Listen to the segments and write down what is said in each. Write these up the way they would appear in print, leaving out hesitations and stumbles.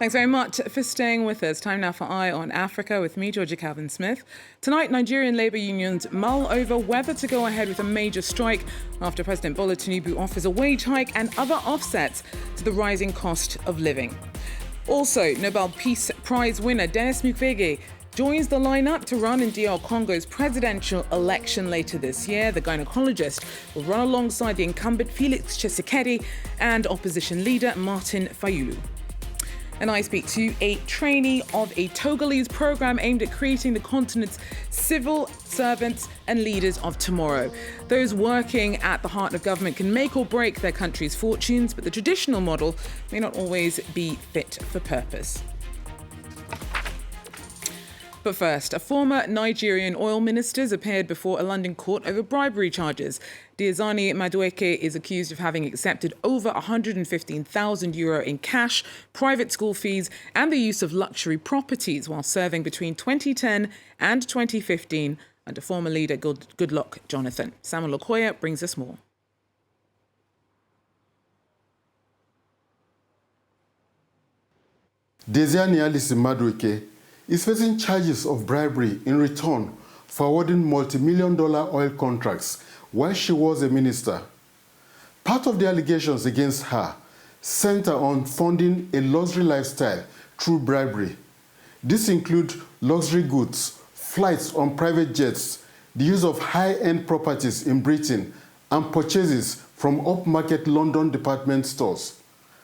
Thanks very much for staying with us. Time now for Eye on Africa with me, Georgia Calvin-Smith. Tonight, Nigerian labour unions mull over whether to go ahead with a major strike after President Bola Tinubu offers a wage hike and other offsets to the rising cost of living. Also, Nobel Peace Prize winner Denis Mukwege joins the lineup to run in DR Congo's presidential election later this year. The gynecologist will run alongside the incumbent Felix Tshisekedi and opposition leader Martin Fayulu. And I speak to a trainee of a Togolese program aimed at creating the continent's civil servants and leaders of tomorrow. Those working at the heart of government can make or break their country's fortunes, but the traditional model may not always be fit for purpose. But first, a former Nigerian oil minister has appeared before a London court over bribery charges. Dr Mukwege is accused of having accepted over €115,000 in cash, private school fees, and the use of luxury properties while serving between 2010 and 2015 under former leader Goodluck Jonathan. Samuel Okoye brings us more. Dr Denis Mukwege is facing charges of bribery in return for awarding multi-million-dollar oil contracts while she was a minister. Part of the allegations against her center on funding a luxury lifestyle through bribery. This includes luxury goods, flights on private jets, the use of high-end properties in Britain, and purchases from upmarket London department stores.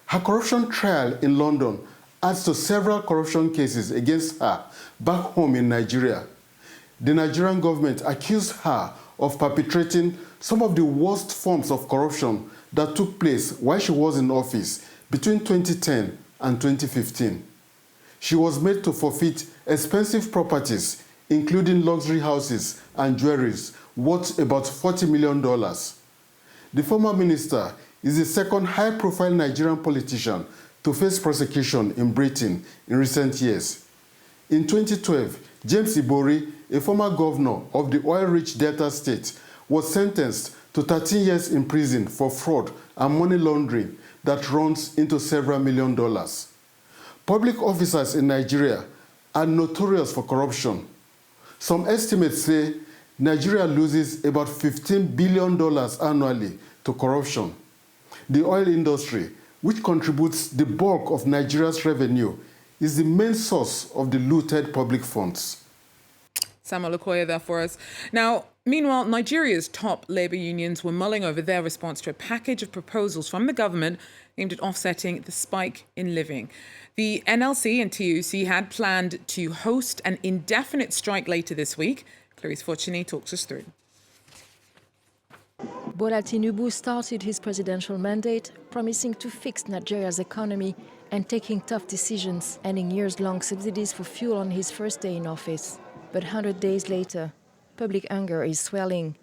Her corruption trial in London adds to several corruption cases against her back home in Nigeria. The Nigerian government accused her of perpetrating some of the worst forms of corruption that took place while she was in office between 2010 and 2015. She was made to forfeit expensive properties, including luxury houses and jewelries, worth about $40 million. The former minister is the second high-profile Nigerian politician to face prosecution in Britain in recent years. In 2012, James Ibori, a former governor of the oil-rich Delta State, was sentenced to 13 years in prison for fraud and money laundering that runs into several $1 million. Public officers in Nigeria are notorious for corruption. Some estimates say Nigeria loses about $15 billion annually to corruption. The oil industry, which contributes the bulk of Nigeria's revenue, is the main source of the looted public funds. Samuel Okoye there for us. Now, meanwhile, Nigeria's top labour unions were mulling over their response to a package of proposals from the government aimed at offsetting the spike in living. The NLC and TUC had planned to host an indefinite strike later this week. Clarice Fortuny talks us through. Bola Tinubu started his presidential mandate promising to fix Nigeria's economy and taking tough decisions, ending years-long subsidies for fuel on his first day in office. But 100 days later, public hunger is swelling.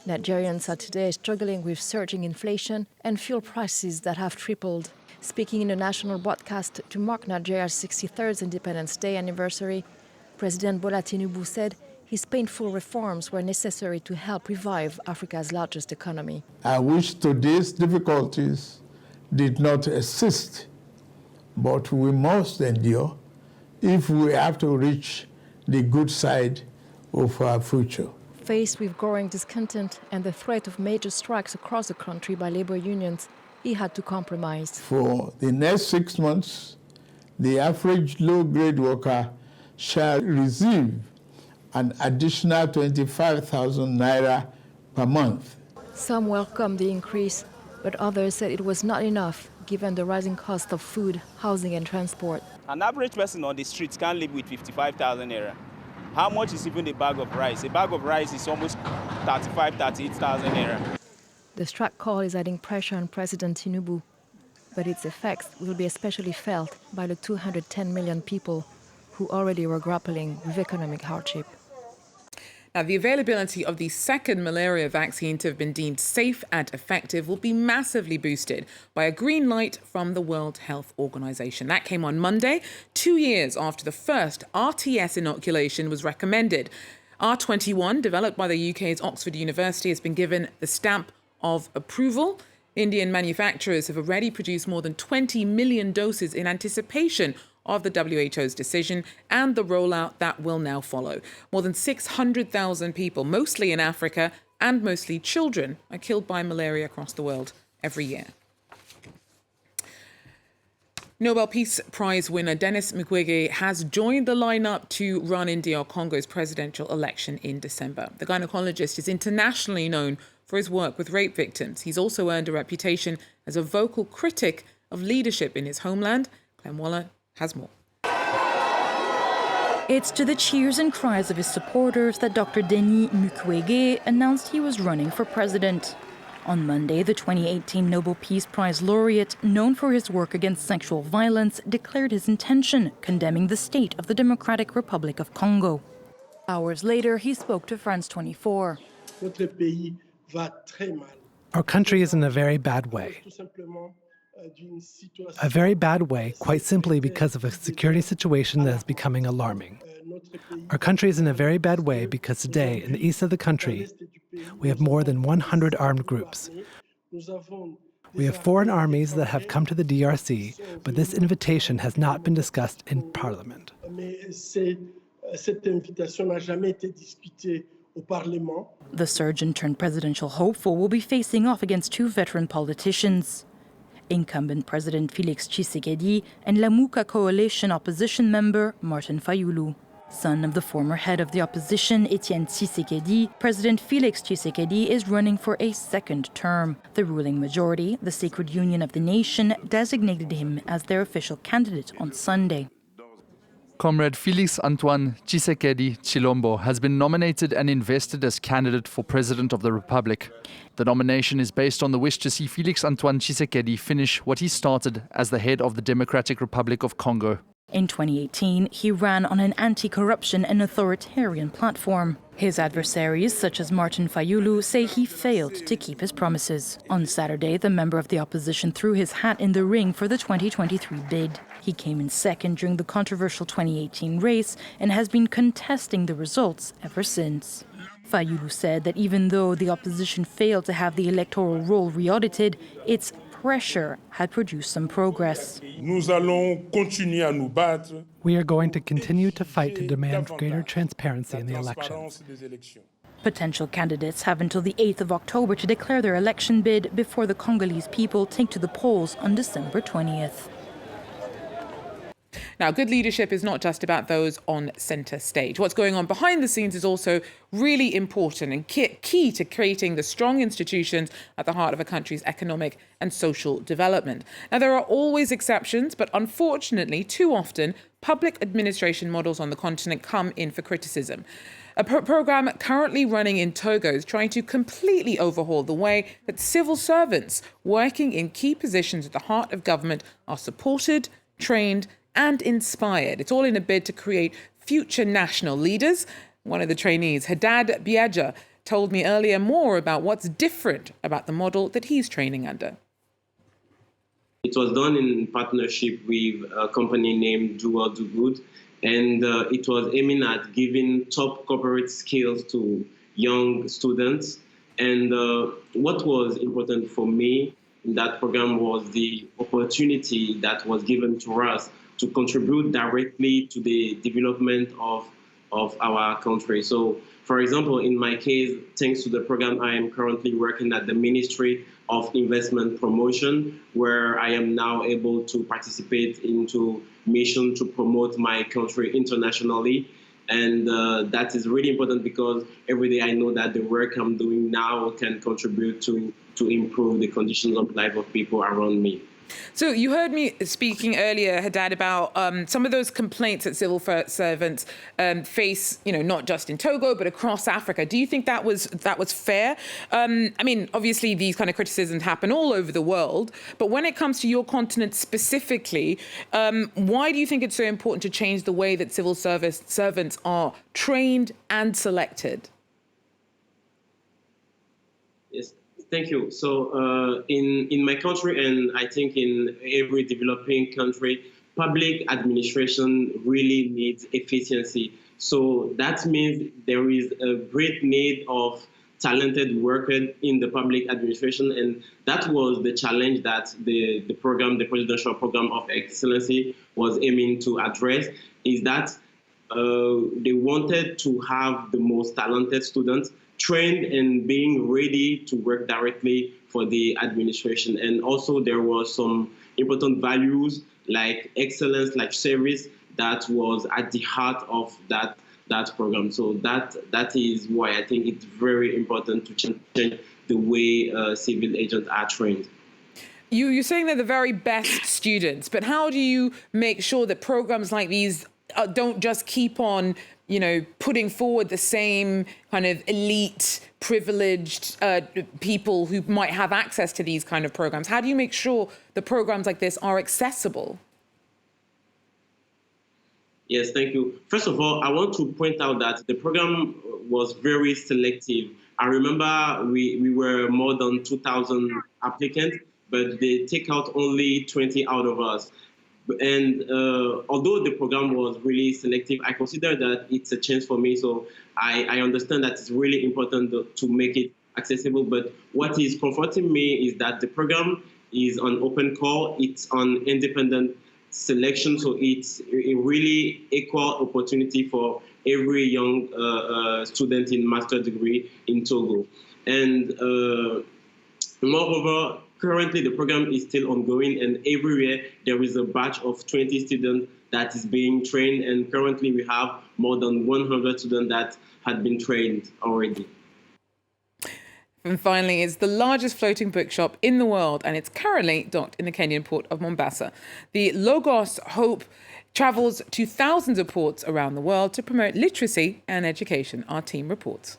Nigerians are today struggling with surging inflation and fuel prices that have tripled. Speaking in a national broadcast to mark Nigeria's 63rd Independence Day anniversary, President Bola Tinubu said his painful reforms were necessary to help revive Africa's largest economy. I wish today's difficulties did not exist, but we must endure if we have to reach the good side of our future. Faced with growing discontent and the threat of major strikes across the country by labor unions, he had to compromise. For the next 6 months, the average low-grade worker shall receive an additional 25,000 naira per month. Some welcomed the increase, but others said it was not enough given the rising cost of food, housing and transport. An average person on the streets can't live with 55,000 naira. How much is even a bag of rice? A bag of rice is almost 38,000 naira. The strike call is adding pressure on President Tinubu, but its effects will be especially felt by the 210 million people who already were grappling with economic hardship. Now, the availability of the second malaria vaccine to have been deemed safe and effective will be massively boosted by a green light from the World Health Organization. That came on Monday, 2 years after the first RTS inoculation was recommended. R21, developed by the UK's Oxford University, has been given the stamp of approval. Indian manufacturers have already produced more than 20 million doses in anticipation of the WHO's decision and the rollout that will now follow. More than 600,000 people, mostly in Africa and mostly children, are killed by malaria across the world every year. Nobel Peace Prize winner Denis Mukwege has joined the lineup to run in DR Congo's presidential election in December. The gynecologist is internationally known for his work with rape victims. He's also earned a reputation as a vocal critic of leadership in his homeland. Clem has more. It's to the cheers and cries of his supporters that Dr Denis Mukwege announced he was running for president. On Monday, the 2018 Nobel Peace Prize laureate, known for his work against sexual violence, declared his intention, condemning the state of the Democratic Republic of Congo. Hours later, he spoke to France 24. Our country is in a very bad way. A very bad way, quite simply because of a security situation that is becoming alarming. Our country is in a very bad way because today, in the east of the country, we have more than 100 armed groups. We have foreign armies that have come to the DRC, but this invitation has not been discussed in Parliament. The surgeon-turned-presidential hopeful will be facing off against two veteran politicians. Incumbent President Félix Tshisekedi and Lamuka coalition opposition member Martin Fayulu. Son of the former head of the opposition, Etienne Tshisekedi, President Félix Tshisekedi is running for a second term. The ruling majority, the Sacred Union of the Nation, designated him as their official candidate on Sunday. Comrade Félix Antoine Tshisekedi Tshilombo has been nominated and invested as candidate for President of the Republic. The nomination is based on the wish to see Félix Antoine Tshisekedi finish what he started as the head of the Democratic Republic of Congo. In 2018, he ran on an anti-corruption and authoritarian platform. His adversaries, such as Martin Fayulu, say he failed to keep his promises. On Saturday, the member of the opposition threw his hat in the ring for the 2023 bid. He came in second during the controversial 2018 race and has been contesting the results ever since. Fayulu said that even though the opposition failed to have the electoral roll re-audited, its pressure had produced some progress. We are going to continue to fight to demand greater transparency in the elections. Potential candidates have until the 8th of October to declare their election bid before the Congolese people take to the polls on December 20th. Now, good leadership is not just about those on centre stage. What's going on behind the scenes is also really important and key to creating the strong institutions at the heart of a country's economic and social development. Now, there are always exceptions, but unfortunately, too often, public administration models on the continent come in for criticism. A program currently running in Togos trying to completely overhaul the way that civil servants working in key positions at the heart of government are supported, trained, and inspired. It's all in a bid to create future national leaders. One of the trainees, Haddad Biaja, told me earlier more about what's different about the model that he's training under. It was done in partnership with a company named Do Well Do Good, and it was aiming at giving top corporate skills to young students. And what was important for me in that program was the opportunity that was given to us to contribute directly to the development of our country. So, for example, in my case, thanks to the program, I am currently working at the Ministry of Investment Promotion, where I am now able to participate into mission to promote my country internationally. And that is really important because every day I know that the work I'm doing now can contribute to improve the conditions of life of people around me. So you heard me speaking earlier, Haddad, about some of those complaints that civil servants face, not just in Togo, but across Africa. Do you think that was fair? I mean, obviously, these kind of criticisms happen all over the world. But when it comes to your continent specifically, why do you think it's so important to change the way that civil servants are trained and selected? Yes. Thank you. So in my country, and I think in every developing country, public administration really needs efficiency. So that means there is a great need of talented workers in the public administration. And that was the challenge that the program, the Presidential Program of Excellency, was aiming to address, is that they wanted to have the most talented students trained and being ready to work directly for the administration. And also there was some important values like excellence, like service, that was at the heart of that program. So that is why I think it's very important to change the way civil agents are trained. You're saying they're the very best students, but how do you make sure that programs like these don't just keep on, putting forward the same kind of elite, privileged people who might have access to these kind of programs? How do you make sure the programs like this are accessible? Yes, thank you. First of all, I want to point out that the program was very selective. I remember we were more than 2,000 applicants, but they take out only 20 out of us. And although the program was really selective, I consider that it's a chance for me. So I understand that it's really important to make it accessible. But what is comforting me is that the program is on open call. It's on independent selection. So it's a really equal opportunity for every young student in master's degree in Togo. And moreover, currently the program is still ongoing, and everywhere there is a batch of 20 students that is being trained. And currently we have more than 100 students that had been trained already. And finally, it's the largest floating bookshop in the world, and it's currently docked in the Kenyan port of Mombasa. The Logos Hope travels to thousands of ports around the world to promote literacy and education. Our team reports.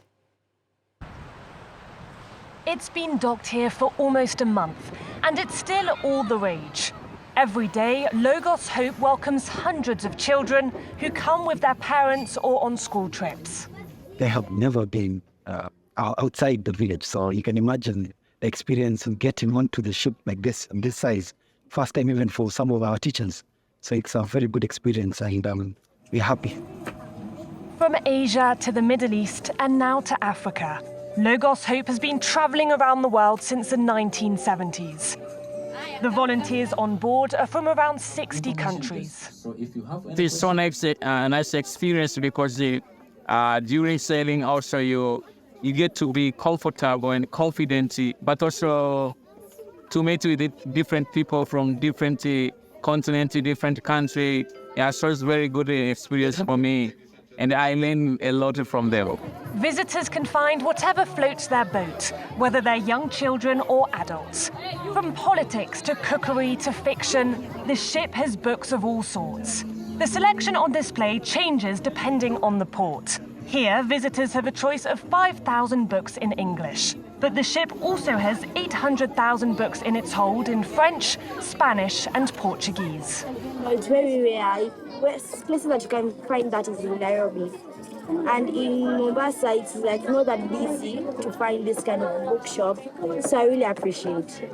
It's been docked here for almost a month, and it's still all the rage. Every day, Logos Hope welcomes hundreds of children who come with their parents or on school trips. They have never been outside the village, so you can imagine the experience of getting onto the ship like this, and this size, first time even for some of our teachers. So it's a very good experience, and we're happy. From Asia to the Middle East and now to Africa, Logos Hope has been travelling around the world since the 1970s. The volunteers on board are from around 60 countries. It's so nice experience because during sailing also you get to be comfortable and confident, but also to meet with different people from different continents, different countries. Yeah, so it's very good experience for me, and I learn a lot from them. Visitors can find whatever floats their boat, whether they're young children or adults. From politics to cookery to fiction, the ship has books of all sorts. The selection on display changes depending on the port. Here, visitors have a choice of 5,000 books in English. But the ship also has 800,000 books in its hold in French, Spanish and Portuguese. It's very rare. Places that you can find that is in Nairobi. And in Mombasa, it's like not that easy to find this kind of bookshop. So I really appreciate it.